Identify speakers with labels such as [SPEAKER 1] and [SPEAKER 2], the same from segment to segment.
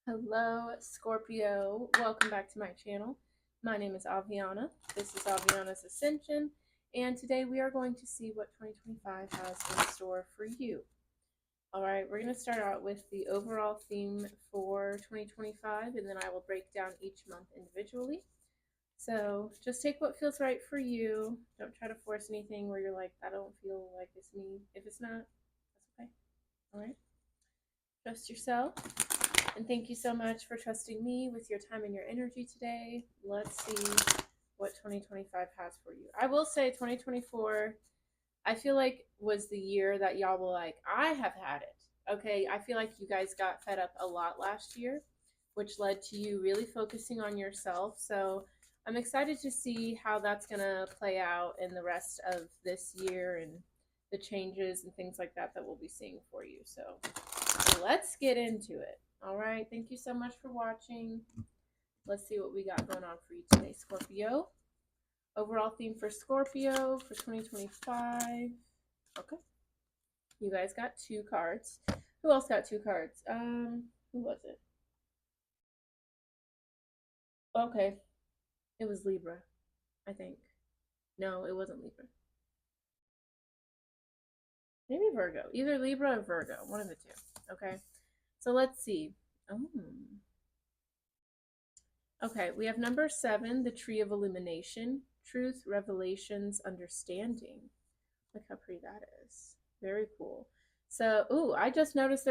[SPEAKER 1] Hello, Scorpio. Welcome back to my channel. My name is Aviana. This is Aviana's Ascension, and today we are going to see what 2025 has in store for you. All right, we're going to start out with the overall theme for 2025, and then I will break down each month individually. So just take what feels right for you. Don't try to force anything where you're like, I don't feel like it's me. If it's not, that's okay. All right. Trust yourself. And thank you so much for trusting me with your time and your energy today. Let's see what 2025 has for you. I will say 2024, I feel like was the year that y'all were like, I have had it. Okay, I feel like you guys got fed up a lot last year, which led to you really focusing on yourself. So I'm excited to see how that's going to play out in the rest of this year and the changes and things like that that we'll be seeing for you. So let's get into it. All right. Thank you so much for watching. Let's see what we got going on for you today, Scorpio. Overall theme for Scorpio for 2025. Okay. You guys got two cards. Who else got two cards? Who was it? Okay. It was Libra, I think. No, it wasn't Libra. Maybe Virgo. Either Libra or Virgo. One of the two. Okay. So let's see. Oh. Okay, we have number 7, the Tree of Illumination, Truth, Revelations, Understanding. Look how pretty that is. Very cool. So, ooh, I just noticed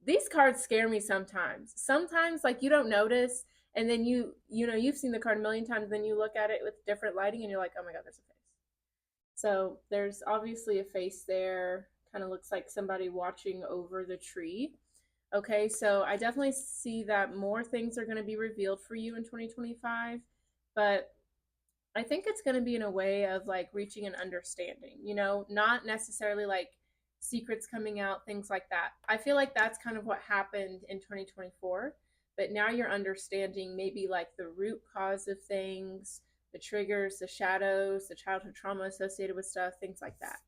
[SPEAKER 1] these cards scare me sometimes. Sometimes, like, you don't notice, and then you've seen the card a million times, then you look at it with different lighting, and you're like, oh my God, there's a face. So there's obviously a face there. Kind of looks like somebody watching over the tree. Okay, so I definitely see that more things are going to be revealed for you in 2025, but I think it's going to be in a way of like reaching an understanding, not necessarily like secrets coming out, things like that. I feel like that's kind of what happened in 2024, but now you're understanding maybe like the root cause of things, the triggers, the shadows, the childhood trauma associated with stuff, things like that.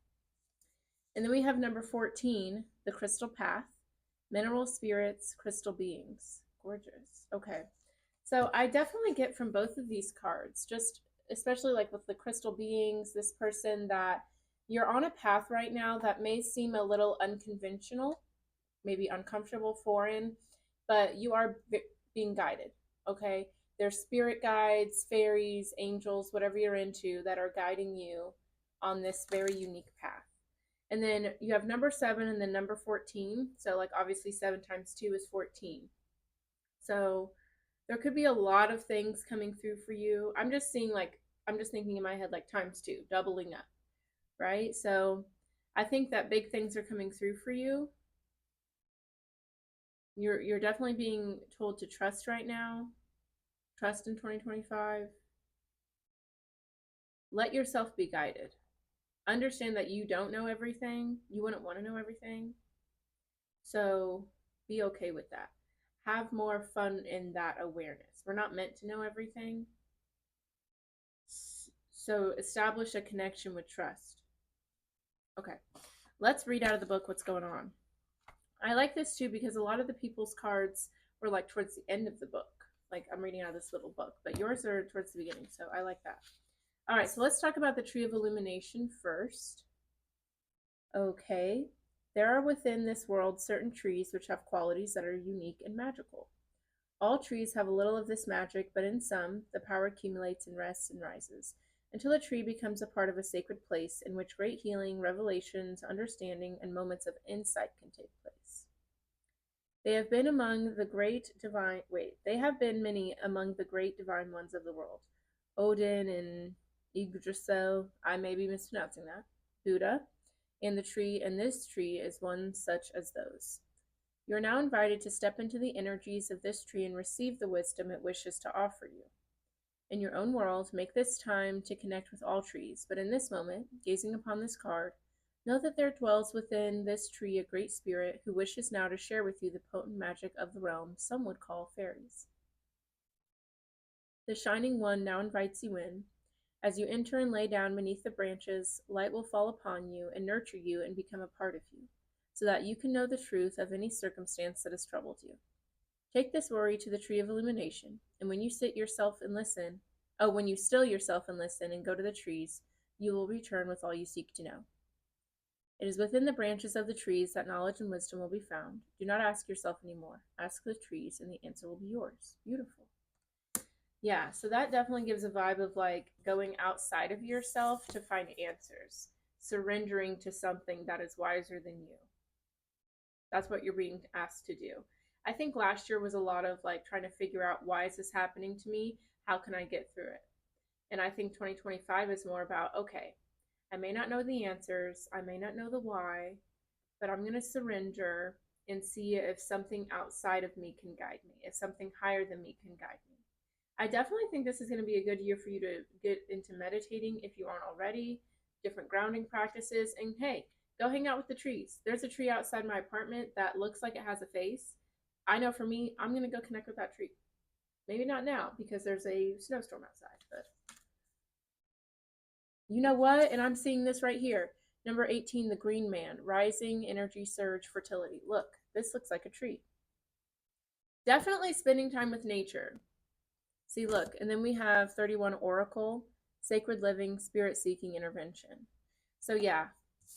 [SPEAKER 1] And then we have number 14, the crystal path, mineral spirits, crystal beings. Gorgeous. Okay. So I definitely get from both of these cards, just especially like with the crystal beings, this person that you're on a path right now that may seem a little unconventional, maybe uncomfortable, foreign, but you are being guided. Okay. There's spirit guides, fairies, angels, whatever you're into that are guiding you on this very unique path. And then you have number 7 and then number 14. So, like, obviously, 7 times 2 is 14. So, there could be a lot of things coming through for you. I'm just thinking in my head, like, times 2, doubling up, right? So, I think that big things are coming through for you. You're definitely being told to trust right now. Trust in 2025. Let yourself be guided. Understand that you don't know everything. You wouldn't want to know everything. So be okay with that. Have more fun in that awareness. We're not meant to know everything. So establish a connection with trust. Okay, let's read out of the book what's going on. I like this too because a lot of the people's cards were like towards the end of the book. Like I'm reading out of this little book, but yours are towards the beginning, so I like that. All right, so let's talk about the Tree of Illumination first. Okay, there are within this world certain trees which have qualities that are unique and magical. All trees have a little of this magic, but in some, the power accumulates and rests and rises, until a tree becomes a part of a sacred place in which great healing, revelations, understanding, and moments of insight can take place. They have been many among the great divine ones of the world. Odin and Yggdrasil, I may be mispronouncing that, Buddha, and this tree is one such as those. You are now invited to step into the energies of this tree and receive the wisdom it wishes to offer you. In your own world, make this time to connect with all trees, but in this moment, gazing upon this card, know that there dwells within this tree a great spirit who wishes now to share with you the potent magic of the realm some would call fairies. The Shining One now invites you in. As you enter and lay down beneath the branches, light will fall upon you and nurture you and become a part of you, so that you can know the truth of any circumstance that has troubled you. Take this worry to the tree of illumination, and when you sit yourself and listen, oh, when you still yourself and listen and go to the trees, you will return with all you seek to know. It is within the branches of the trees that knowledge and wisdom will be found. Do not ask yourself anymore. Ask the trees, and the answer will be yours. Beautiful. Yeah, so that definitely gives a vibe of like going outside of yourself to find answers, surrendering to something that is wiser than you. That's what you're being asked to do. I think last year was a lot of like trying to figure out, why is this happening to me? How can I get through it? And I think 2025 is more about, okay, I may not know the answers, I may not know the why, but I'm going to surrender and see if something outside of me can guide me, if something higher than me can guide me. I definitely think this is going to be a good year for you to get into meditating if you aren't already, different grounding practices, and hey, go hang out with the trees. There's a tree outside my apartment that looks like it has a face. I know for me, I'm going to go connect with that tree. Maybe not now because there's a snowstorm outside, but you know what? And I'm seeing this right here. Number 18, the green man, rising energy surge fertility. Look, this looks like a tree. Definitely spending time with nature. See, look, and then we have 31, oracle, sacred living, spirit seeking intervention. So yeah,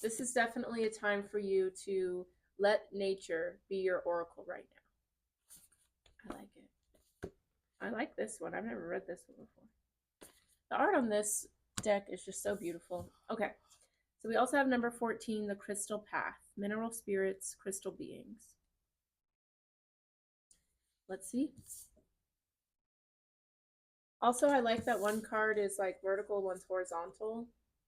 [SPEAKER 1] this is definitely a time for you to let nature be your oracle right now. I like it. I like this one. I've never read this one before. The art on this deck is just so beautiful. Okay, so we also have number 14, the crystal path, mineral spirits, crystal beings. Let's see. Also, I like that one card is like vertical, one's horizontal.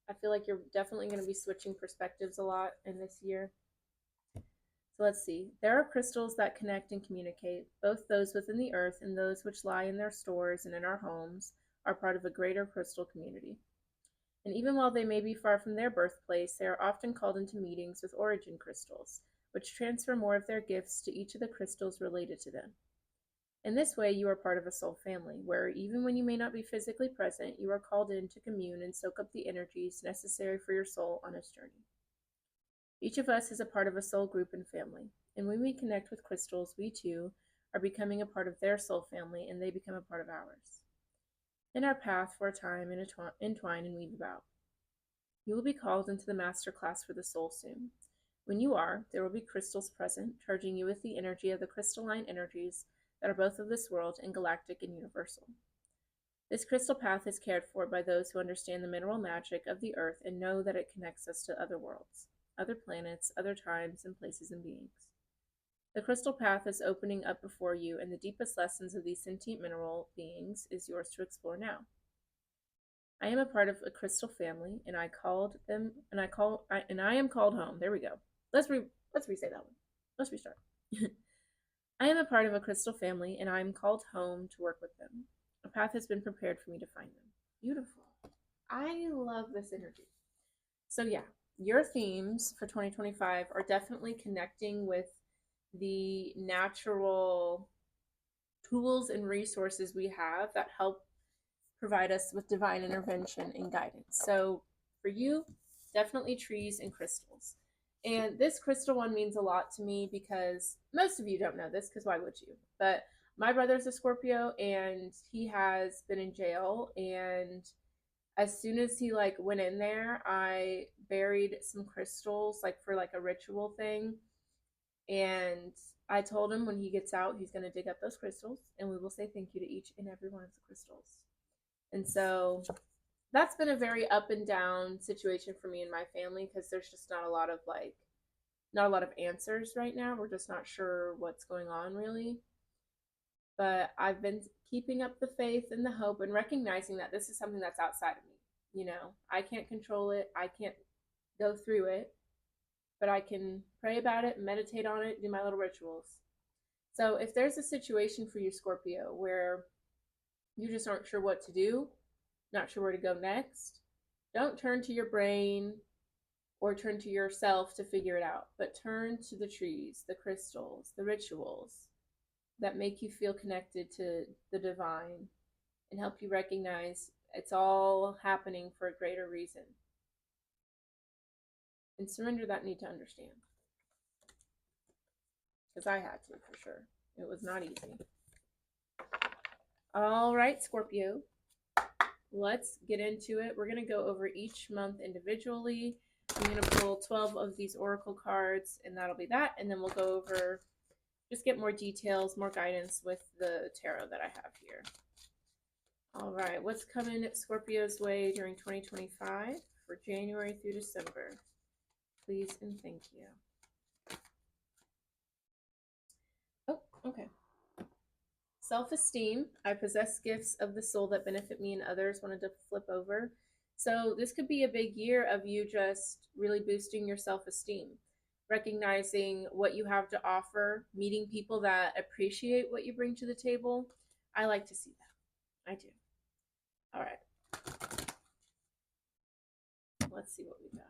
[SPEAKER 1] I feel like you're definitely going to be switching perspectives a lot in this year. So let's see. There are crystals that connect and communicate. Both those within the earth and those which lie in their stores and in our homes are part of a greater crystal community. And even while they may be far from their birthplace, they are often called into meetings with origin crystals, which transfer more of their gifts to each of the crystals related to them. In this way, you are part of a soul family, where even when you may not be physically present, you are called in to commune and soak up the energies necessary for your soul on its journey. Each of us is a part of a soul group and family, and when we connect with crystals, we too are becoming a part of their soul family, and they become a part of ours. In our path for a time, entwine and weave about. You will be called into the master class for the soul soon. When you are, there will be crystals present, charging you with the energy of the crystalline energies that are both of this world and galactic and universal. This crystal path is cared for by those who understand the mineral magic of the earth and know that it connects us to other worlds, other planets, other times, and places and beings. The crystal path is opening up before you, and the deepest lessons of these sentient mineral beings is yours to explore now. I am a part of a crystal family, and I am called home. There we go. Let's re-say that one. Let's restart. I am a part of a crystal family, and I am called home to work with them. A path has been prepared for me to find them. Beautiful. I love this energy. So yeah, your themes for 2025 are definitely connecting with the natural tools and resources we have that help provide us with divine intervention and guidance. So for you, definitely trees and crystals. And this crystal one means a lot to me because most of you don't know this, because why would you? But my brother's a Scorpio, and he has been in jail, and as soon as he like went in there, I buried some crystals like for like a ritual thing. And I told him when he gets out, he's going to dig up those crystals, and we will say thank you to each and every one of the crystals. And so that's been a very up and down situation for me and my family, because there's just not a lot of answers right now. We're just not sure what's going on really. But I've been keeping up the faith and the hope and recognizing that this is something that's outside of me. You know, I can't control it. I can't go through it, but I can pray about it, meditate on it, do my little rituals. So if there's a situation for you, Scorpio, where you just aren't sure what to do, not sure where to go next, don't turn to your brain or turn to yourself to figure it out, but turn to the trees, the crystals, the rituals that make you feel connected to the divine and help you recognize it's all happening for a greater reason. And surrender that need to understand. Because I had to, for sure. It was not easy. All right, Scorpio. Let's get into it. We're going to go over each month individually. I'm going to pull 12 of these oracle cards, and that'll be that. And then we'll go over, just get more details, more guidance with the tarot that I have here. All right, what's coming Scorpio's way during 2025 for January through December? Please and thank you. Oh, okay. Self-esteem. I possess gifts of the soul that benefit me and others. Wanted to flip over. So this could be a big year of you just really boosting your self-esteem, recognizing what you have to offer, meeting people that appreciate what you bring to the table. I like to see that. I do. All right. Let's see what we got.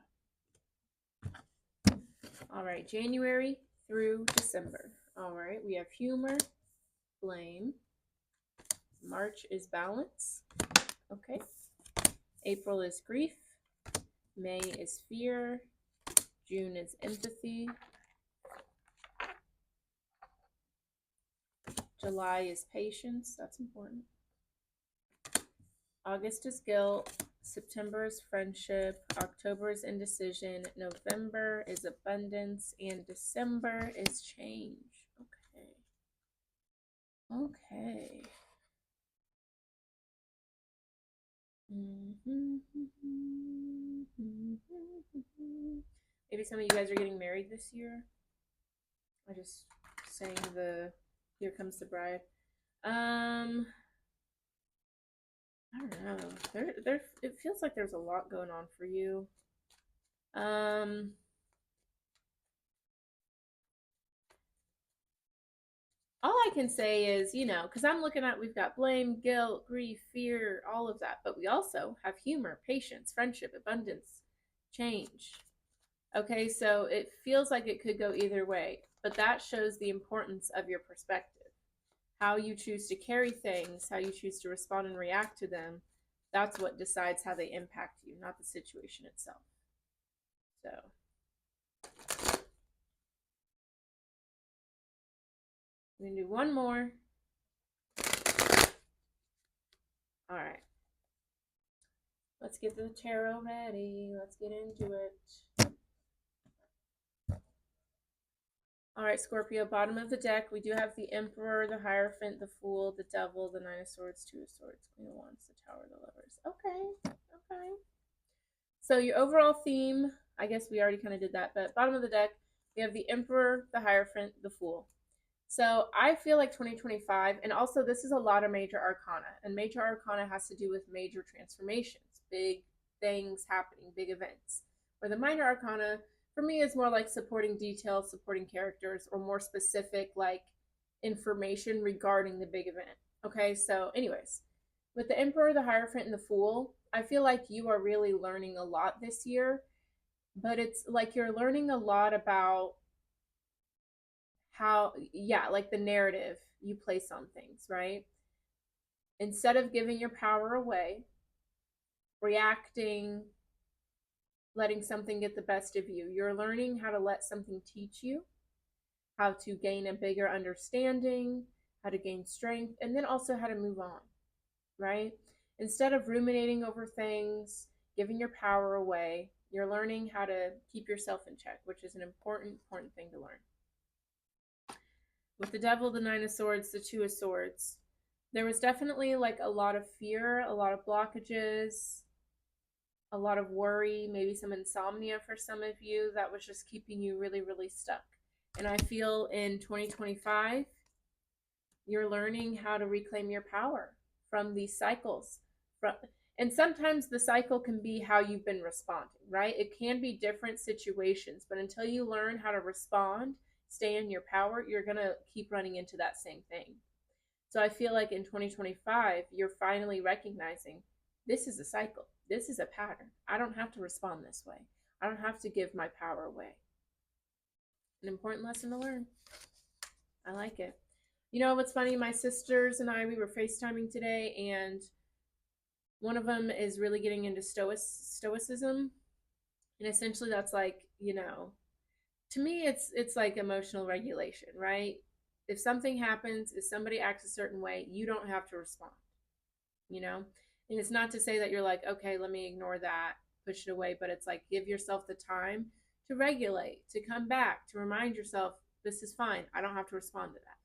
[SPEAKER 1] All right, January through December. All right, we have humor, blame. March is balance. Okay. April is grief. May is fear. June is empathy. July is patience. That's important. August is guilt. September is friendship. October is indecision. November is abundance. And December is change. Okay. Okay. Maybe some of you guys are getting married this year. I just sang the Here Comes the Bride. I don't know. It feels like there's a lot going on for you. All I can say is, because I'm looking at, we've got blame, guilt, grief, fear, all of that, but we also have humor, patience, friendship, abundance, change. Okay, so it feels like it could go either way, but that shows the importance of your perspective. How you choose to carry things, how you choose to respond and react to them, that's what decides how they impact you, not the situation itself. So I'm going to do one more. All right. Let's get the tarot ready. Let's get into it. All right, Scorpio, bottom of the deck, we do have the Emperor, the Hierophant, the Fool, the Devil, the Nine of Swords, Two of Swords, Queen of Wands, the Tower, the Lovers. Okay. So your overall theme, I guess we already kind of did that, but bottom of the deck, we have the Emperor, the Hierophant, the Fool. So I feel like 2025, and also this is a lot of major arcana, and major arcana has to do with major transformations, big things happening, big events. Where the minor arcana, for me, is more like supporting details, supporting characters, or more specific, like information regarding the big event. Okay, so anyways, with the Emperor, the Hierophant, and the Fool, I feel like you are really learning a lot this year, but it's like you're learning a lot about how, like the narrative you place on things, right? Instead of giving your power away, reacting, letting something get the best of you, you're learning how to let something teach you, how to gain a bigger understanding, how to gain strength, and then also how to move on, right? Instead of ruminating over things, giving your power away, you're learning how to keep yourself in check, which is an important thing to learn. With the Devil, the Nine of Swords, the Two of Swords, there was definitely like a lot of fear, a lot of blockages, a lot of worry, maybe some insomnia for some of you that was just keeping you really, really stuck. And I feel in 2025, you're learning how to reclaim your power from these cycles. And sometimes the cycle can be how you've been responding, right? It can be different situations, but until you learn how to respond, stay in your power, you're going to keep running into that same thing. So I feel like in 2025, you're finally recognizing this is a cycle. This is a pattern. I don't have to respond this way. I don't have to give my power away. An important lesson to learn. I like it. You know what's funny? My sisters and I, we were FaceTiming today, and one of them is really getting into stoicism. And essentially that's like, to me, it's like emotional regulation, right? if something happens, if somebody acts a certain way, you don't have to respond, you know? And it's not to say that you're like, okay, let me ignore that, push it away, but it's like give yourself the time to regulate, to come back, to remind yourself this is fine. I don't have to respond to that.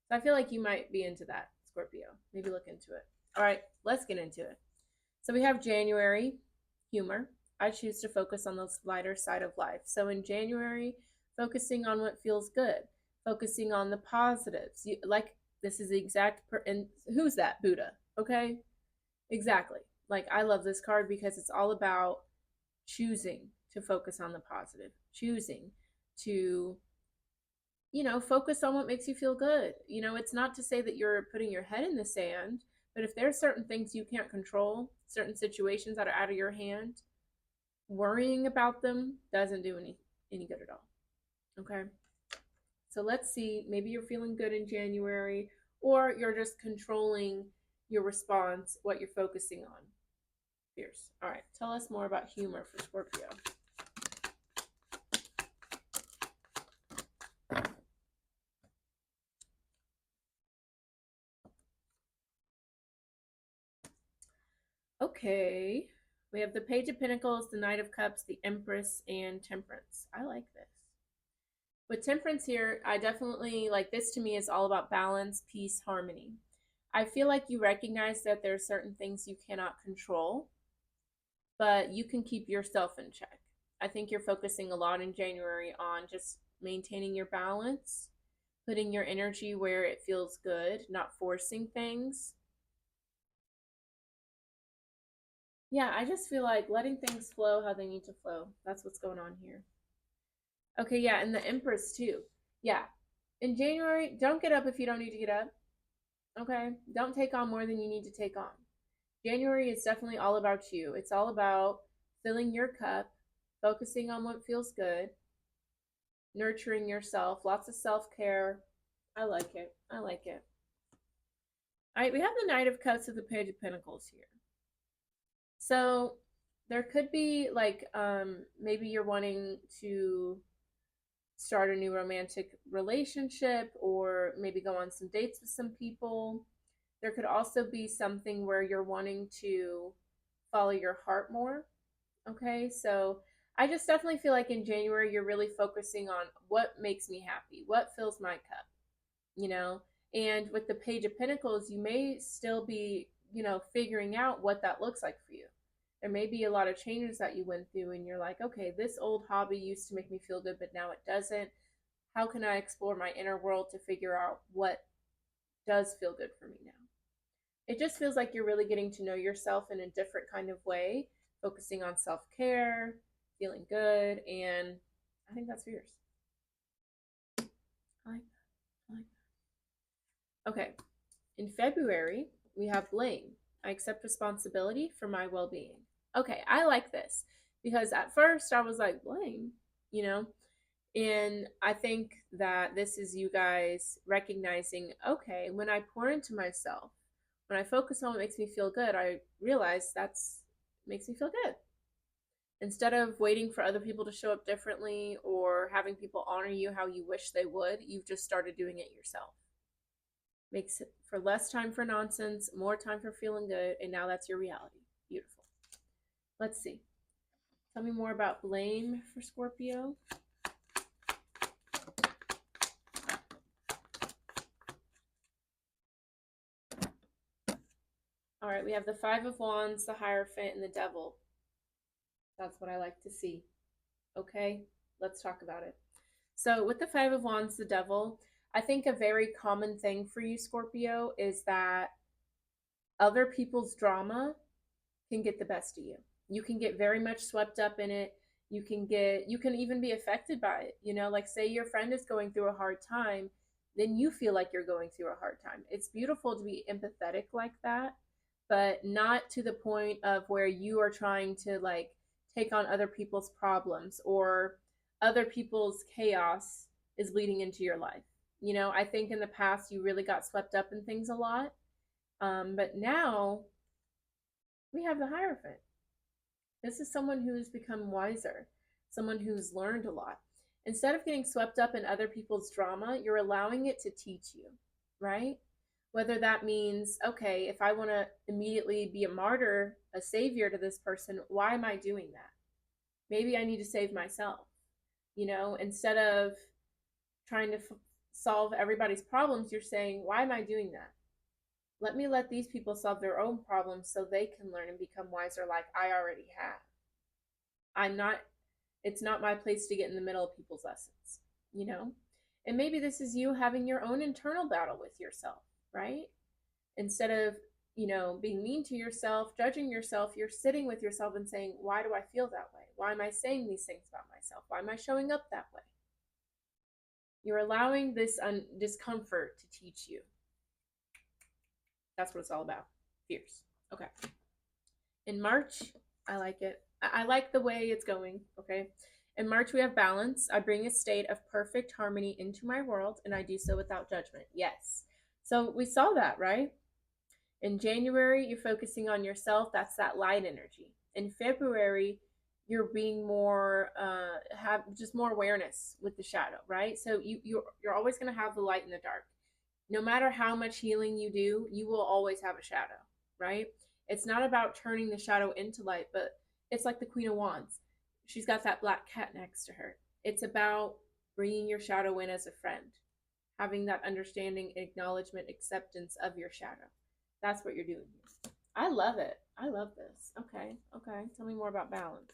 [SPEAKER 1] So I feel like you might be into that, Scorpio. Maybe look into it. All right, let's get into it. So we have January, humor. I choose to focus on the lighter side of life. So in January, focusing on what feels good, focusing on the positives. Like this is the exact and who's that? Buddha. Okay? Exactly. Like I love this card because it's all about choosing to focus on the positive, choosing to focus on what makes you feel good. It's not to say that you're putting your head in the sand, but if there's certain things you can't control, certain situations that are out of your hand, worrying about them doesn't do any good at all. Okay? So let's see, maybe you're feeling good in January, or you're just controlling your response, what you're focusing on. Fierce. All right, tell us more about humor for Scorpio. Okay, we have the Page of Pentacles, the Knight of Cups, the Empress, and Temperance. I like this. With Temperance here, I definitely like this. To me is all about balance, peace, harmony. I feel like you recognize that there are certain things you cannot control, but you can keep yourself in check. I think you're focusing a lot in January on just maintaining your balance, putting your energy where it feels good, not forcing things. Yeah, I just feel like letting things flow how they need to flow. That's what's going on here. Okay, yeah, and the Empress too. Yeah. In January, don't get up if you don't need to get up. Okay? Don't take on more than you need to take on. January is definitely all about you. It's all about filling your cup, focusing on what feels good, nurturing yourself, lots of self-care. I like it. I like it. All right, we have the Knight of Cups with the Page of Pentacles here. So there could be like maybe you're wanting to start a new romantic relationship or maybe go on some dates with some people. There could also be something where you're wanting to follow your heart more. Okay, so I just definitely feel like in January you're really focusing on what makes me happy, what fills my cup, you know? And with the Page of Pentacles, you may still be, figuring out what that looks like for you. There may be a lot of changes that you went through and you're like, okay, this old hobby used to make me feel good, but now it doesn't. How can I explore my inner world to figure out what does feel good for me now? It just feels like you're really getting to know yourself in a different kind of way, focusing on self-care, feeling good, and I think that's fierce. I like that. I like that. Okay. In February, we have blame. I accept responsibility for my well-being. Okay, I like this because at first I was like, blame, you know? And I think that this is you guys recognizing, okay, when I pour into myself, when I focus on what makes me feel good, I realize that's makes me feel good. Instead of waiting for other people to show up differently or having people honor you how you wish they would, you've just started doing it yourself. Makes it for less time for nonsense, more time for feeling good, and now that's your reality. Beautiful. Let's see. Tell me more about blame for Scorpio. All right, we have the Five of Wands, the Hierophant, and the Devil. That's what I like to see. Okay, let's talk about it. So with the Five of Wands, the Devil, I think a very common thing for you, Scorpio, is that other people's drama can get the best of you. You can get very much swept up in it. You can even be affected by it. Like say your friend is going through a hard time, then you feel like you're going through a hard time. It's beautiful to be empathetic like that, but not to the point of where you are trying to like take on other people's problems or other people's chaos is leading into your life. I think in the past you really got swept up in things a lot. But now we have the Hierophant. This is someone who's become wiser, someone who's learned a lot. Instead of getting swept up in other people's drama, you're allowing it to teach you, right? Whether that means, okay, if I want to immediately be a martyr, a savior to this person, why am I doing that? Maybe I need to save myself, instead of trying to solve everybody's problems, you're saying, why am I doing that? Let these people solve their own problems so they can learn and become wiser like I already have. I'm not, it's not my place to get in the middle of people's lessons, you know? And maybe this is you having your own internal battle with yourself, right? Instead of, being mean to yourself, judging yourself, you're sitting with yourself and saying, why do I feel that way? Why am I saying these things about myself? Why am I showing up that way? You're allowing this discomfort to teach you. That's what it's all about. Fierce. Okay. In March, I like it. I like the way it's going. Okay. In March, we have balance. I bring a state of perfect harmony into my world, and I do so without judgment. Yes. So we saw that, right? In January, you're focusing on yourself. That's that light energy. In February, you're being more have just more awareness with the shadow, right? So you're always going to have the light and the dark. No matter how much healing you do, you will always have a shadow, right? It's not about turning the shadow into light, but it's like the Queen of Wands. She's got that black cat next to her. It's about bringing your shadow in as a friend, having that understanding, acknowledgement, acceptance of your shadow. That's what you're doing here. I love it. I love this. Okay. Tell me more about balance.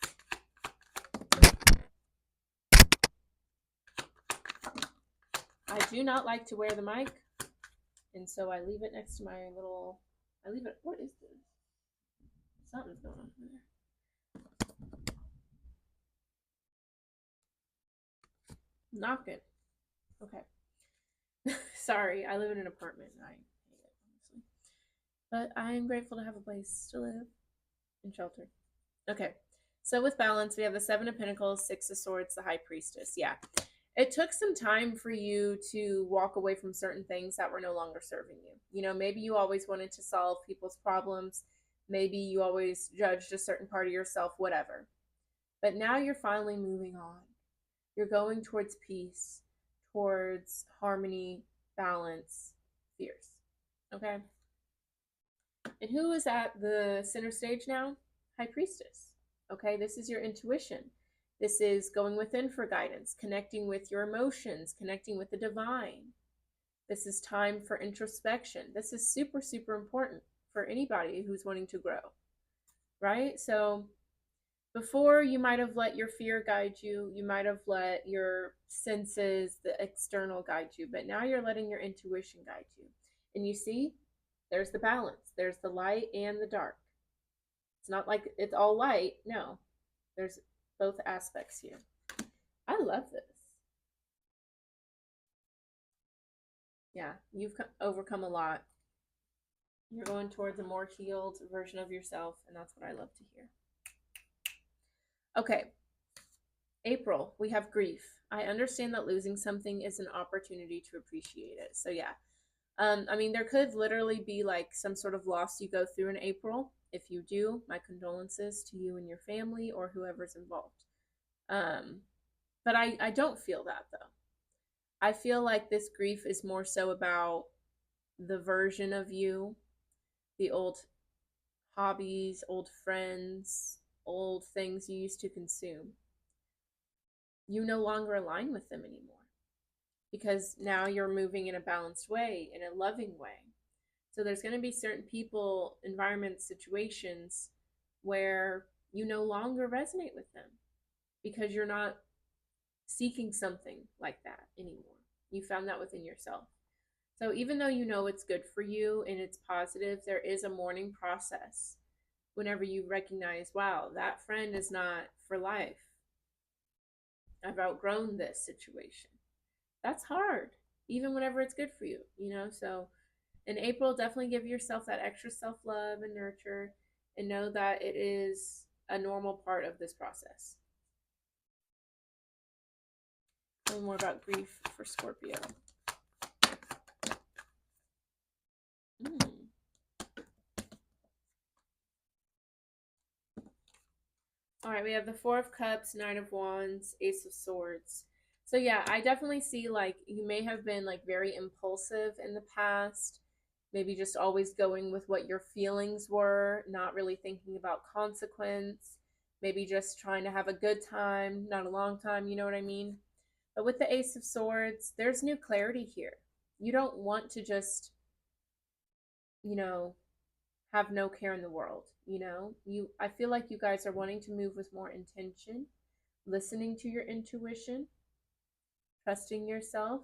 [SPEAKER 1] I do not like to wear the mic, and so I leave it next to my little. What is this? Something's going on there. Knock it. Okay. Sorry, I live in an apartment. I hate it, honestly. But I am grateful to have a place to live and shelter. Okay. So with balance, we have the Seven of Pentacles, Six of Swords, the High Priestess. Yeah. It took some time for you to walk away from certain things that were no longer serving you. Maybe you always wanted to solve people's problems. Maybe you always judged a certain part of yourself, whatever. But now you're finally moving on. You're going towards peace, towards harmony, balance, fierce. Okay? And who is at the center stage now? High Priestess. Okay? This is your intuition. This is going within for guidance, connecting with your emotions, connecting with the divine. This is time for introspection. This is super, super important for anybody who's wanting to grow, right? So before, you might have let your fear guide you. You might have let your senses, the external, guide you. But now you're letting your intuition guide you. And you see, there's the balance. There's the light and the dark. It's not like it's all light. No, there's both aspects here. I love this. Yeah, you've overcome a lot. You're going towards a more healed version of yourself, and that's what I love to hear. Okay, April, we have grief. I understand that losing something is an opportunity to appreciate it. So yeah, there could literally be like some sort of loss you go through in April. If you do, my condolences to you and your family or whoever's involved. But I don't feel that though. I feel like this grief is more so about the version of you, the old hobbies, old friends, old things you used to consume. You no longer align with them anymore because now you're moving in a balanced way, in a loving way. So there's going to be certain people, environments, situations where you no longer resonate with them because you're not seeking something like that anymore. You found that within yourself. So even though you know it's good for you and it's positive, there is a mourning process whenever you recognize, wow, that friend is not for life. I've outgrown this situation. That's hard, even whenever it's good for you, So in April, definitely give yourself that extra self-love and nurture and know that it is a normal part of this process. Tell me more about grief for Scorpio. All right, we have the Four of Cups, Nine of Wands, Ace of Swords. So yeah, I definitely see like you may have been like very impulsive in the past, maybe just always going with what your feelings were, not really thinking about consequence, maybe just trying to have a good time, not a long time, you know what I mean? But with the Ace of Swords, there's new clarity here. You don't want to just, you know, have no care in the world, you know? I feel like you guys are wanting to move with more intention, listening to your intuition, trusting yourself.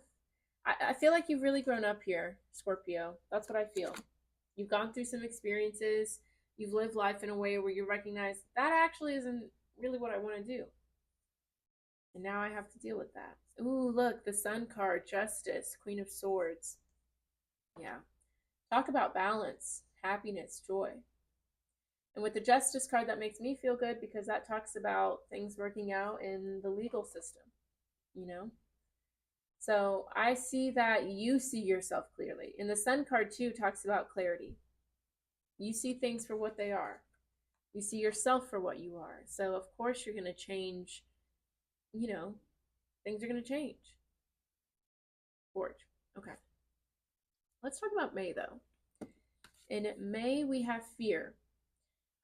[SPEAKER 1] I feel like you've really grown up here, Scorpio. That's what I feel. You've gone through some experiences. You've lived life in a way where you recognize that actually isn't really what I want to do. And now I have to deal with that. Ooh, look, the Sun card, Justice, Queen of Swords. Yeah. Talk about balance, happiness, joy. And with the Justice card, that makes me feel good because that talks about things working out in the legal system, you know? So I see that you see yourself clearly. And the Sun card, too, talks about clarity. You see things for what they are, you see yourself for what you are. So, of course, you're going to change, you know, things are going to change. Forge. Okay. Let's talk about May, though. In May, we have fear.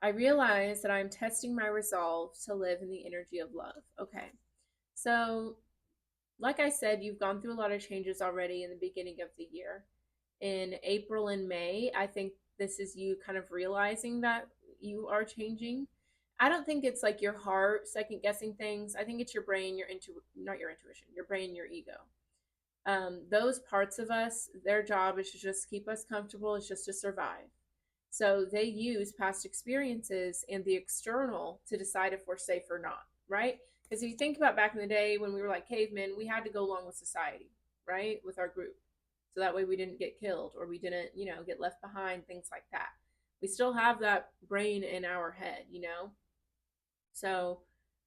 [SPEAKER 1] I realize that I'm testing my resolve to live in the energy of love. Okay. So, like I said, you've gone through a lot of changes already in the beginning of the year. In April and May, I think this is you kind of realizing that you are changing. I don't think it's like your heart second guessing things. I think it's your brain, not your intuition, your brain, your ego. Those parts of us, their job is to just keep us comfortable, it's just to survive. So they use past experiences and the external to decide if we're safe or not, right? Because if you think about back in the day when we were like cavemen, we had to go along with society, right? With our group. So that way we didn't get killed or we didn't, get left behind, things like that. We still have that brain in our head, you know? So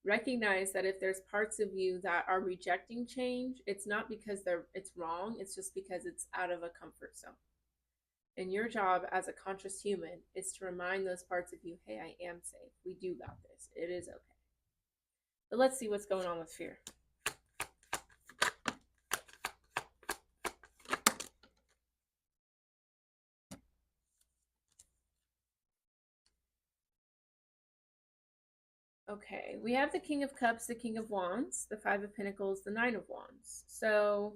[SPEAKER 1] recognize that if there's parts of you that are rejecting change, it's not because it's wrong, it's just because it's out of a comfort zone. And your job as a conscious human is to remind those parts of you, hey, I am safe. We do got this. It is okay. But let's see what's going on with fear. Okay, we have the King of Cups, the King of Wands, the Five of Pentacles, the Nine of Wands. So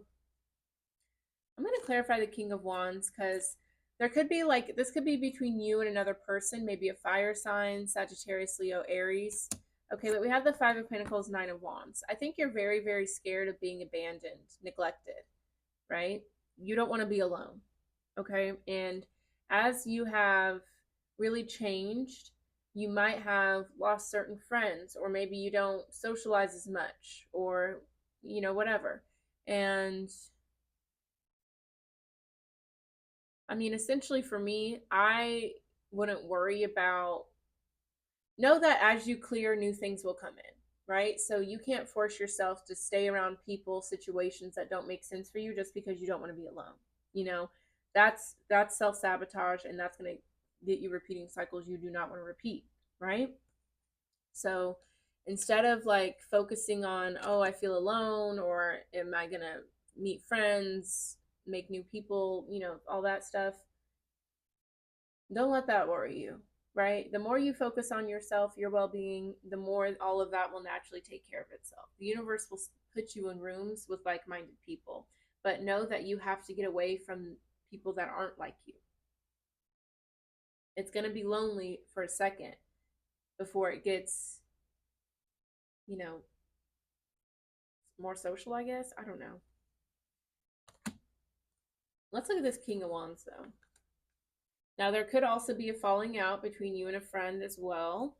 [SPEAKER 1] I'm going to clarify the King of Wands because there could be like, this could be between you and another person, maybe a fire sign, Sagittarius, Leo, Aries. Okay, but we have the Five of Pentacles, Nine of Wands. I think you're very, very scared of being abandoned, neglected, right? You don't want to be alone, okay? And as you have really changed, you might have lost certain friends, or maybe you don't socialize as much, or, whatever. And I mean, essentially for me, I wouldn't worry about, know that as you clear, new things will come in, right? So you can't force yourself to stay around people, situations that don't make sense for you just because you don't want to be alone. You know, that's self-sabotage, and that's going to get you repeating cycles you do not want to repeat, right? So instead of like focusing on, oh, I feel alone, or am I going to meet friends, make new people, all that stuff, don't let that worry you, right? The more you focus on yourself, your well being, the more all of that will naturally take care of itself. The universe will put you in rooms with like minded people, but know that you have to get away from people that aren't like you. It's going to be lonely for a second before it gets, you know, more social, I guess. I don't know. Let's look at this King of Wands, though. Now, there could also be a falling out between you and a friend as well.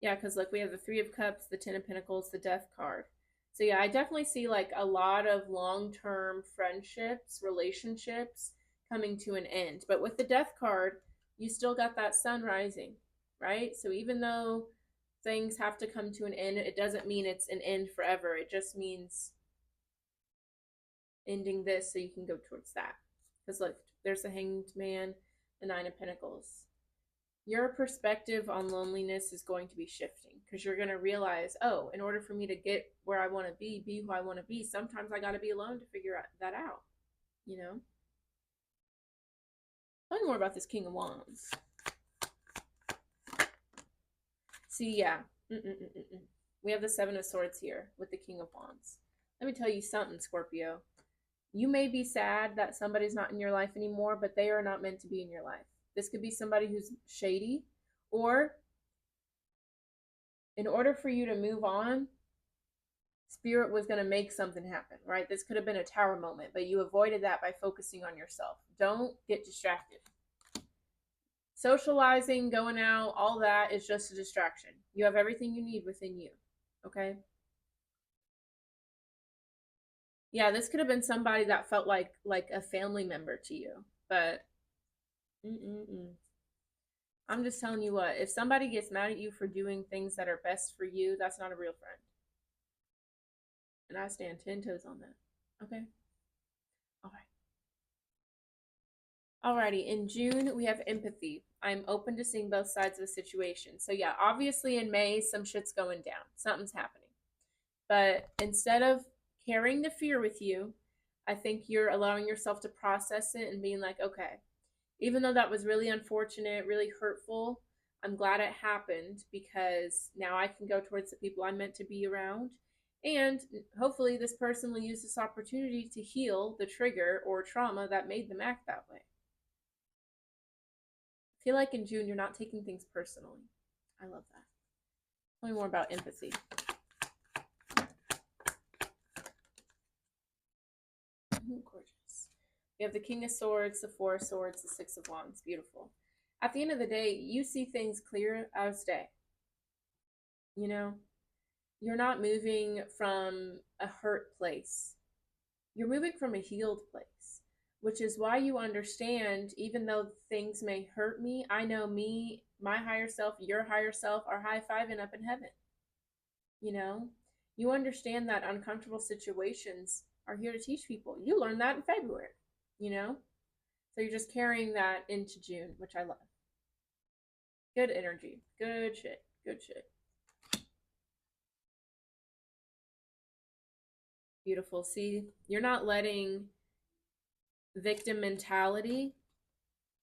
[SPEAKER 1] Yeah, because look, we have the Three of Cups, the Ten of Pentacles, the Death card. So yeah, I definitely see like a lot of long-term friendships, relationships coming to an end. But with the Death card, you still got that sun rising, right? So even though things have to come to an end, it doesn't mean it's an end forever. It just means ending this so you can go towards that. Because look, there's the Hanged Man, the Nine of Pentacles. your perspective on loneliness is going to be shifting because you're going to realize, oh, in order for me to get where I want to be who I want to be, sometimes I got to be alone to figure that out, you know? Tell me more about this King of Wands. See, yeah. We have the Seven of Swords here with the King of Wands. Let me tell you something, Scorpio. You may be sad that somebody's not in your life anymore, but they are not meant to be in your life. This could be somebody who's shady, or in order for you to move on, Spirit was going to make something happen, right? This could have been a tower moment, but you avoided that by focusing on yourself. Don't get distracted. Socializing, going out, all that is just a distraction. You have everything you need within you, okay? Yeah, this could have been somebody that felt like a family member to you, but I'm just telling you what, if somebody gets mad at you for doing things that are best for you, that's not a real friend. And I stand 10 toes on that. Okay? All right. Alrighty, in June, we have empathy. I'm open to seeing both sides of the situation. So yeah, obviously in May, some shit's going down. Something's happening. But instead of carrying the fear with you, I think you're allowing yourself to process it and being like, okay, even though that was really unfortunate, really hurtful, I'm glad it happened because now I can go towards the people I'm meant to be around. And hopefully this person will use this opportunity to heal the trigger or trauma that made them act that way. I feel like in June, you're not taking things personally. I love that. Tell me more about empathy. Gorgeous. We have the King of Swords, the Four of Swords, the Six of Wands. Beautiful. At the end of the day, you see things clear as day. You know, you're not moving from a hurt place. You're moving from a healed place, which is why you understand, even though things may hurt me, I know me, my higher self, your higher self are high-fiving up in heaven. You know, you understand that uncomfortable situations are here to teach people. You learned that in February, you know? So you're just carrying that into June, which I love. Good energy. Good shit. Good shit. Beautiful. See, you're not letting victim mentality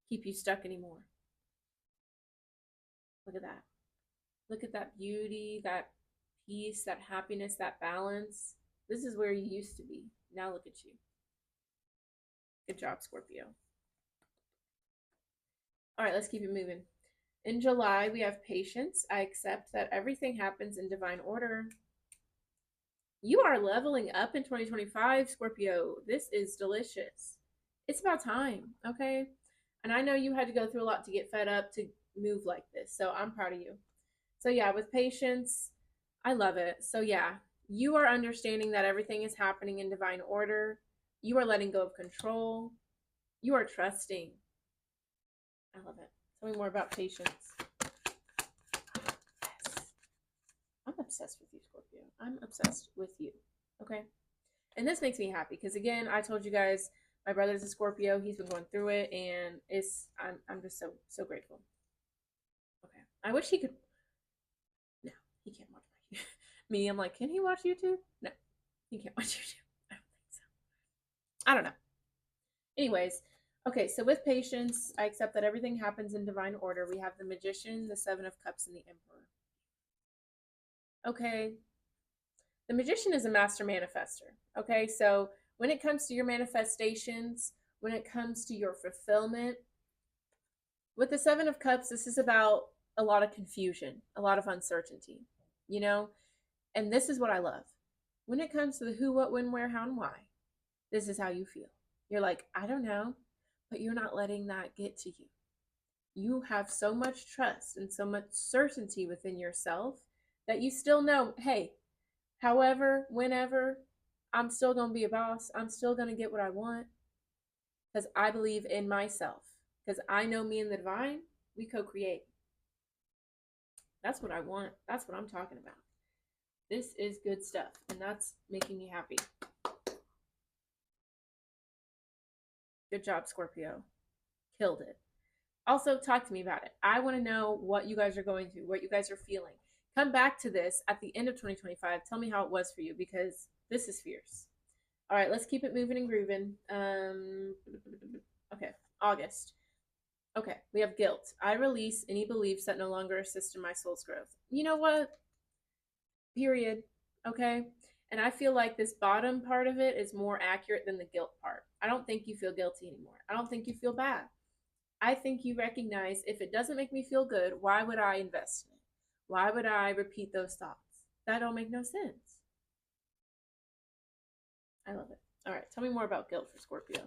[SPEAKER 1] keep you stuck anymore. Look at that. Look at that beauty, that peace, that happiness, that balance. This is where you used to be. Now look at you. Good job, Scorpio. All right, let's keep it moving. In July, we have patience. I accept that everything happens in divine order. You are leveling up in 2025, Scorpio. This is delicious. It's about time, okay? And I know you had to go through a lot to get fed up to move like this, so I'm proud of you. So yeah, with patience, I love it. So yeah, you are understanding that everything is happening in divine order. You are letting go of control. You are trusting. I love it. Tell me more about patience. Yes. I'm obsessed with you, Scorpio. I'm obsessed with you. Okay? And this makes me happy because again, I told you guys my brother's a Scorpio. He's been going through it and I'm just so grateful. Okay. I wish he could. No, he can't watch my me. I'm like, can he watch YouTube? No, he can't watch YouTube. I don't think so. I don't know. Anyways, okay, so with patience, I accept that everything happens in divine order. We have the Magician, the Seven of Cups, and the Emperor. Okay, the Magician is a master manifester. Okay, so when it comes to your manifestations, when it comes to your fulfillment, with the Seven of Cups, this is about a lot of confusion, a lot of uncertainty, you know? And this is what I love. When it comes to the who, what, when, where, how, and why, this is how you feel. You're like, I don't know, but you're not letting that get to you. You have so much trust and so much certainty within yourself that you still know, hey, however, whenever, I'm still going to be a boss. I'm still going to get what I want because I believe in myself. Because I know me and the divine, we co-create. That's what I want. That's what I'm talking about. This is good stuff, and that's making me happy. Good job, Scorpio. Killed it. Also, talk to me about it. I want to know what you guys are going through, what you guys are feeling. Come back to this at the end of 2025. Tell me how it was for you because this is fierce. All right, let's keep it moving and grooving. Okay, August. Okay, we have guilt. I release any beliefs that no longer assist in my soul's growth. You know what? Period. Okay. And I feel like this bottom part of it is more accurate than the guilt part. I don't think you feel guilty anymore. I don't think you feel bad. I think you recognize if it doesn't make me feel good, why would I invest in it? Why would I repeat those thoughts? That don't make no sense. I love it. All right, tell me more about guilt for Scorpio.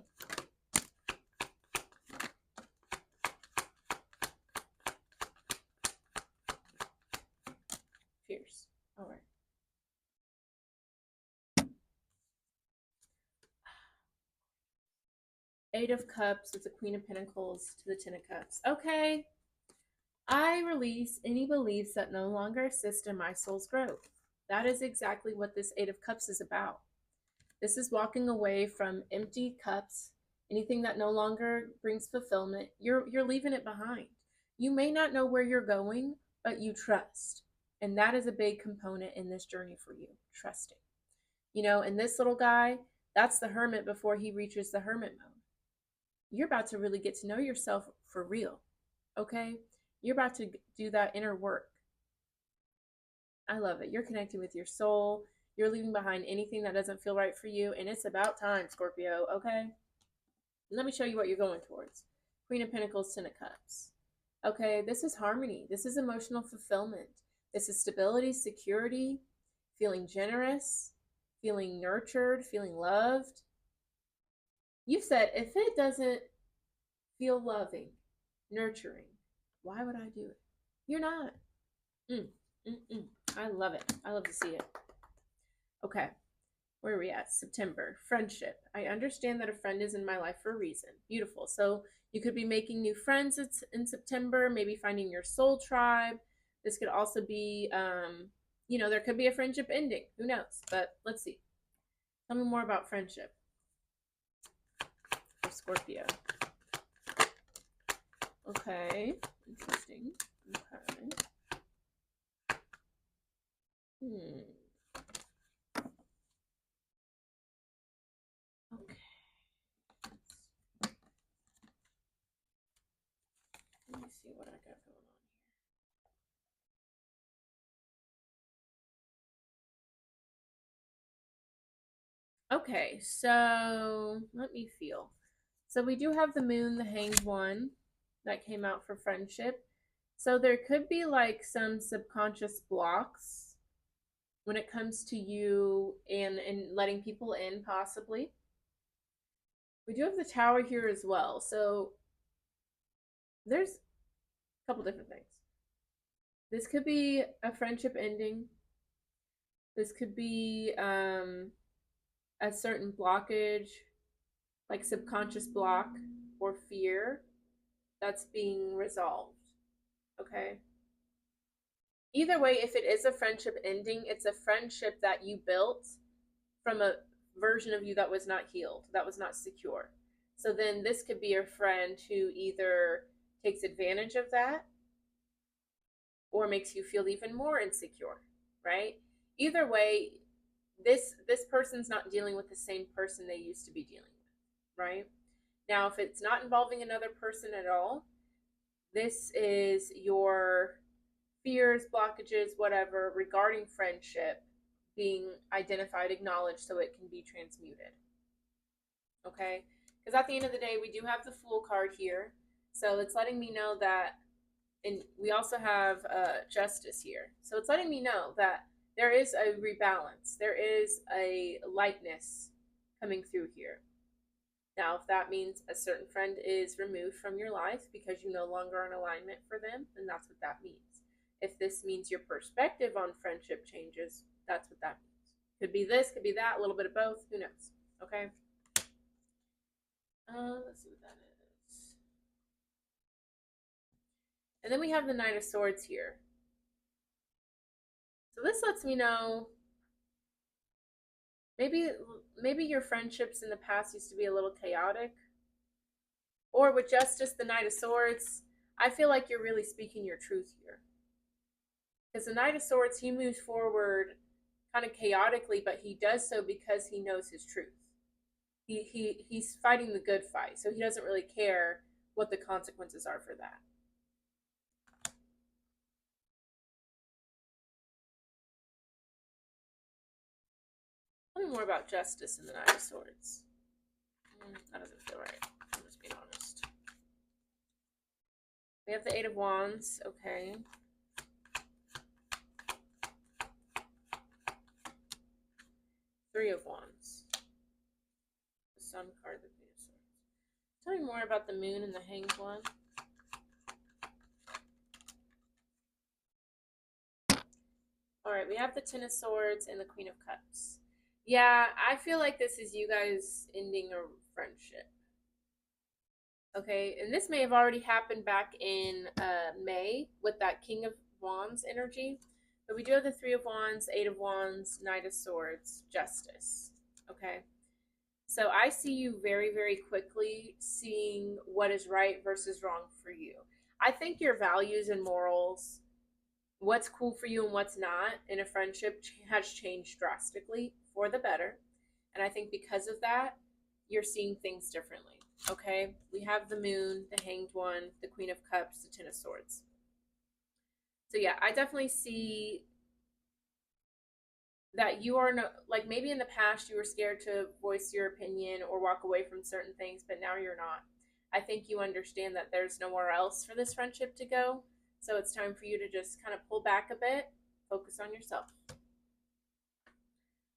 [SPEAKER 1] Fierce. All right. Eight of Cups with the Queen of Pentacles to the Ten of Cups. Okay. I release any beliefs that no longer assist in my soul's growth. That is exactly what this Eight of Cups is about. This is walking away from empty cups, anything that no longer brings fulfillment. You're leaving it behind. You may not know where you're going, but you trust. And that is a big component in this journey for you, trusting. You know, and this little guy, that's the hermit before he reaches the hermit mode. You're about to really get to know yourself for real, okay? You're about to do that inner work. I love it. You're connecting with your soul. You're leaving behind anything that doesn't feel right for you. And it's about time, Scorpio, okay? Let me show you what you're going towards. Queen of Pentacles, Ten of Cups. Okay, this is harmony. This is emotional fulfillment. This is stability, security, feeling generous, feeling nurtured, feeling loved. You've said, if it doesn't feel loving, nurturing, why would I do it? You're not. I love it. I love to see it. Okay, where are we at? September. Friendship. I understand that a friend is in my life for a reason. Beautiful. So you could be making new friends in September, maybe finding your soul tribe. This could also be, you know, there could be a friendship ending. Who knows? But let's see. Tell me more about friendship for Scorpio. Okay, interesting. Okay. Okay. Let me see what I got going on here. Okay, so let me feel. So we do have the moon, the hanged one that came out for friendship. So there could be like some subconscious blocks when it comes to you and letting people in, possibly. We do have the tower here as well. So there's a couple different things. This could be a friendship ending. This could be a certain blockage, like subconscious block or fear that's being resolved. Okay. Either way, if it is a friendship ending, it's a friendship that you built from a version of you that was not healed, that was not secure. So then this could be a friend who either takes advantage of that or makes you feel even more insecure, right? Either way, this person's not dealing with the same person they used to be dealing with, right? Now, if it's not involving another person at all, this is your fears, blockages, whatever, regarding friendship being identified, acknowledged, so it can be transmuted. Okay? Because at the end of the day, we do have the Fool card here. So it's letting me know that, and we also have Justice here. So it's letting me know that there is a rebalance. There is a lightness coming through here. Now, if that means a certain friend is removed from your life because you no longer are in alignment for them, then that's what that means. If this means your perspective on friendship changes, that's what that means. Could be this, could be that, a little bit of both. Who knows? Okay. Let's see what that is. And then we have the Knight of Swords here. So this lets me know maybe your friendships in the past used to be a little chaotic. Or with Justice, the Knight of Swords, I feel like you're really speaking your truth here. Because the Knight of Swords, he moves forward kind of chaotically, but he does so because he knows his truth. He's fighting the good fight, so he doesn't really care what the consequences are for that. Tell me more about justice in the Knight of Swords. That doesn't feel right. I'm just being honest. We have the Eight of Wands. Okay. Three of Wands. The Sun card, the Queen of Swords. Tell me more about the Moon and the Hanged One. All right, we have the Ten of Swords and the Queen of Cups. Yeah, I feel like this is you guys ending a friendship. Okay, and this may have already happened back in May with that King of Wands energy. But we do have the Three of Wands, Eight of Wands, Knight of Swords, Justice. Okay, so I see you very, very quickly seeing what is right versus wrong for you. I think your values and morals, what's cool for you and what's not in a friendship, has changed drastically for the better. And I think because of that, you're seeing things differently. Okay, we have the Moon, the Hanged One, the Queen of Cups, the Ten of Swords. So yeah, I definitely see that you are no, like maybe in the past you were scared to voice your opinion or walk away from certain things, but now you're not. I think you understand that there's nowhere else for this friendship to go. So it's time for you to just kind of pull back a bit, focus on yourself.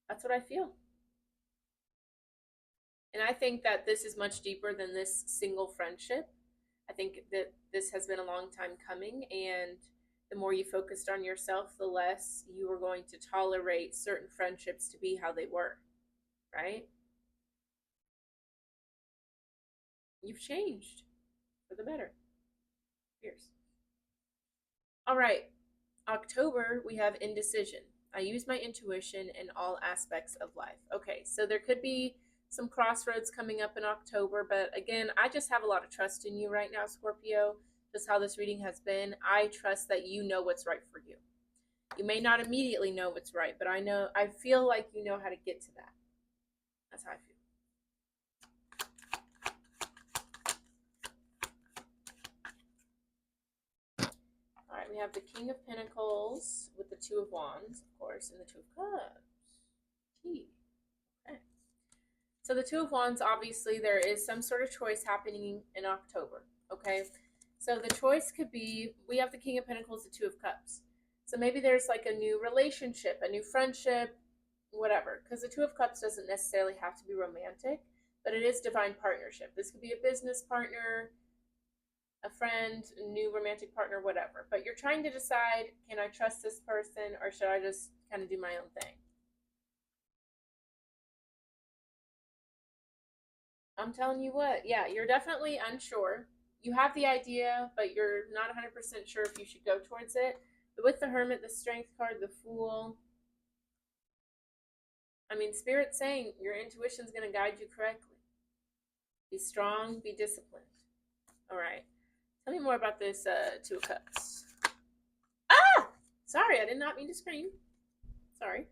[SPEAKER 1] That's what I feel. And I think that this is much deeper than this single friendship. I think that this has been a long time coming, and the more you focused on yourself, the less you were going to tolerate certain friendships to be how they were, right? You've changed for the better. Fierce. All right, October, we have indecision. I use my intuition in all aspects of life. Okay, so there could be some crossroads coming up in October, but again, I just have a lot of trust in you right now, Scorpio. Just how this reading has been, I trust that you know what's right for you. You may not immediately know what's right, but I feel like you know how to get to that. That's how I feel. All right, we have the King of Pentacles with the Two of Wands, of course, and the Two of Cups. Key. Okay. So the Two of Wands, obviously, there is some sort of choice happening in October, okay? So the choice could be, we have the King of Pentacles, the Two of Cups. So maybe there's like a new relationship, a new friendship, whatever. Because the Two of Cups doesn't necessarily have to be romantic, but it is divine partnership. This could be a business partner, a friend, a new romantic partner, whatever. But you're trying to decide, can I trust this person or should I just kind of do my own thing? I'm telling you what, yeah, you're definitely unsure. You have the idea, but you're not 100% sure if you should go towards it. But with the Hermit, the Strength card, the Fool, I mean, Spirit's saying your intuition's going to guide you correctly. Be strong, be disciplined. All right. Tell me more about this Two of Cups. Ah! Sorry, I did not mean to scream. Sorry.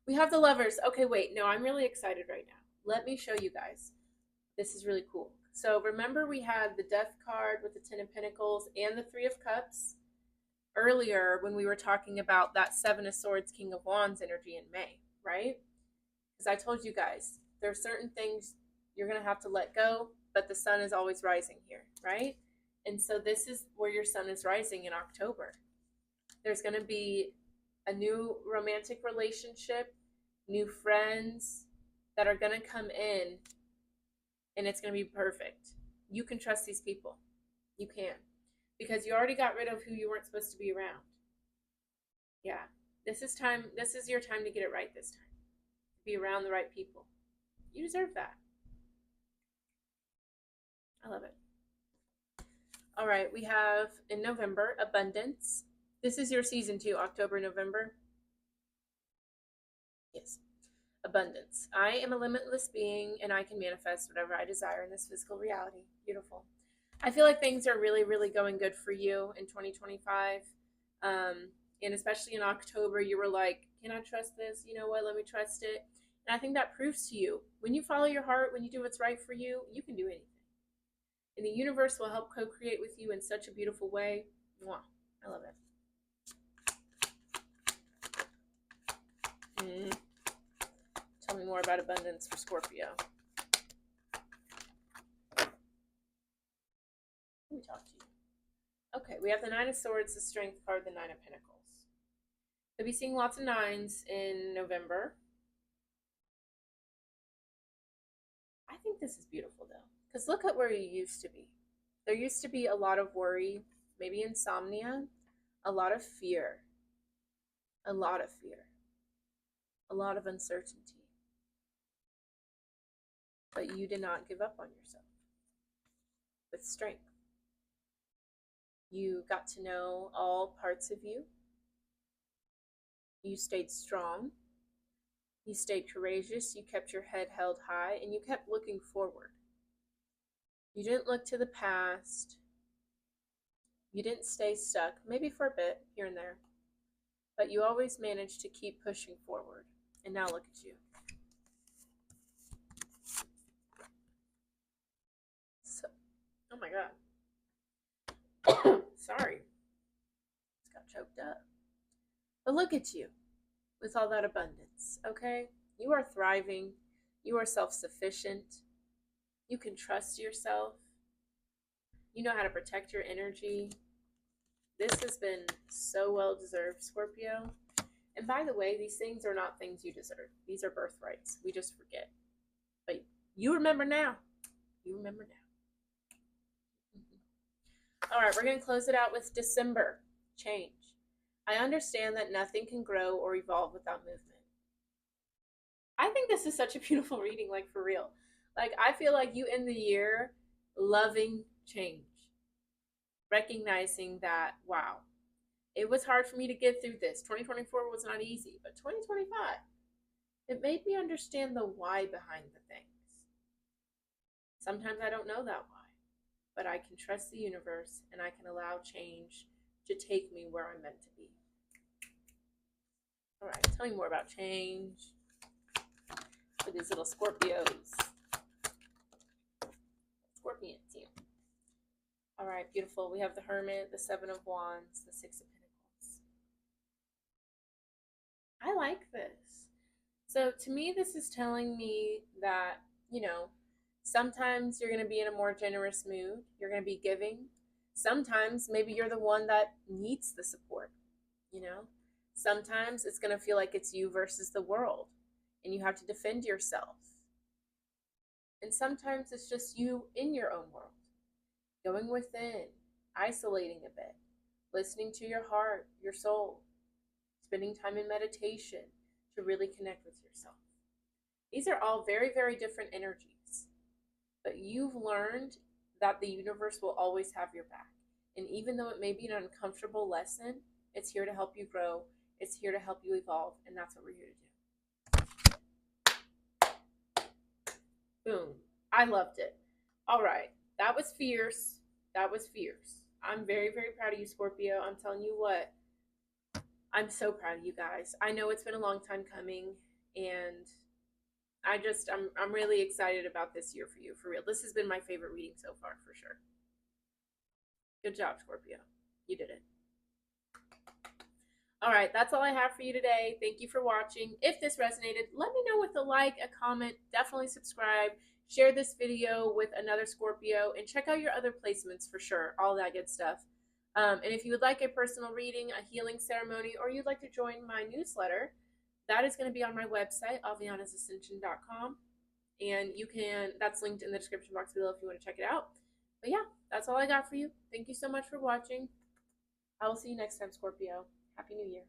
[SPEAKER 1] We have the Lovers. Okay, wait. No, I'm really excited right now. Let me show you guys. This is really cool. So remember we had the Death card with the Ten of Pentacles and the Three of Cups earlier when we were talking about that Seven of Swords, King of Wands energy in May, right? Because I told you guys, there are certain things you're going to have to let go, but the sun is always rising here, right? And so this is where your sun is rising in October. There's going to be a new romantic relationship, new friends that are going to come in, and it's going to be perfect. You can trust these people. You can. Because you already got rid of who you weren't supposed to be around. Yeah. This is your time to get it right this time. Be around the right people. You deserve that. I love it. All right, we have in November, abundance. This is your season too, October, November. Yes. Abundance. I am a limitless being and I can manifest whatever I desire in this physical reality. Beautiful. I feel like things are really, really going good for you in 2025. And especially in October, you were like, can I trust this? You know what? Let me trust it. And I think that proves to you when you follow your heart, when you do what's right for you, you can do anything. And the universe will help co create with you in such a beautiful way. Mwah. I love it. Tell me more about abundance for Scorpio. Let me talk to you. Okay, we have the Nine of Swords, the Strength card, the Nine of Pentacles. You'll be seeing lots of nines in November. I think this is beautiful though, because look at where you used to be. There used to be a lot of worry, maybe insomnia, a lot of fear, a lot of fear, a lot of uncertainty. But you did not give up on yourself. With strength. You got to know all parts of you. You stayed strong. You stayed courageous. You kept your head held high, and you kept looking forward. You didn't look to the past. You didn't stay stuck, maybe for a bit here and there, but you always managed to keep pushing forward. And now look at you. So, oh my God. Sorry. Just got choked up. But look at you with all that abundance, okay? You are thriving. You are self-sufficient. You can trust yourself. You know how to protect your energy. This has been so well deserved, Scorpio. And by the way, these things are not things you deserve. These are birthrights. We just forget. But you remember now. You remember now. All right, we're going to close it out with December. Change. I understand that nothing can grow or evolve without movement. I think this is such a beautiful reading, like for real. Like, I feel like you end the year loving change, recognizing that, wow, it was hard for me to get through this. 2024 was not easy, but 2025, it made me understand the why behind the things. Sometimes I don't know that why, but I can trust the universe and I can allow change to take me where I'm meant to be. All right, tell me more about change for these little Scorpios. Scorpions here. All right, beautiful. We have the Hermit, the Seven of Wands, the Six of Pentacles. I like this. So to me, this is telling me that, you know, sometimes you're going to be in a more generous mood. You're going to be giving. Sometimes maybe you're the one that needs the support, you know. Sometimes it's going to feel like it's you versus the world and you have to defend yourself. And sometimes it's just you in your own world, going within, isolating a bit, listening to your heart, your soul, spending time in meditation to really connect with yourself. These are all very, very different energies, but you've learned that the universe will always have your back. And even though it may be an uncomfortable lesson, it's here to help you grow. It's here to help you evolve, and that's what we're here to do. Boom. I loved it. All right. That was fierce. That was fierce. I'm very, very proud of you, Scorpio. I'm telling you what, I'm so proud of you guys. I know it's been a long time coming, and I'm really excited about this year for you, for real. This has been my favorite reading so far, for sure. Good job, Scorpio. You did it. All right, that's all I have for you today. Thank you for watching. If this resonated, let me know with a like, a comment, definitely subscribe, share this video with another Scorpio, and check out your other placements for sure, all that good stuff. And if you would like a personal reading, a healing ceremony, or you'd like to join my newsletter, that is going to be on my website, avianasascension.com. And you can, that's linked in the description box below if you want to check it out. But yeah, that's all I got for you. Thank you so much for watching. I will see you next time, Scorpio. Happy New Year.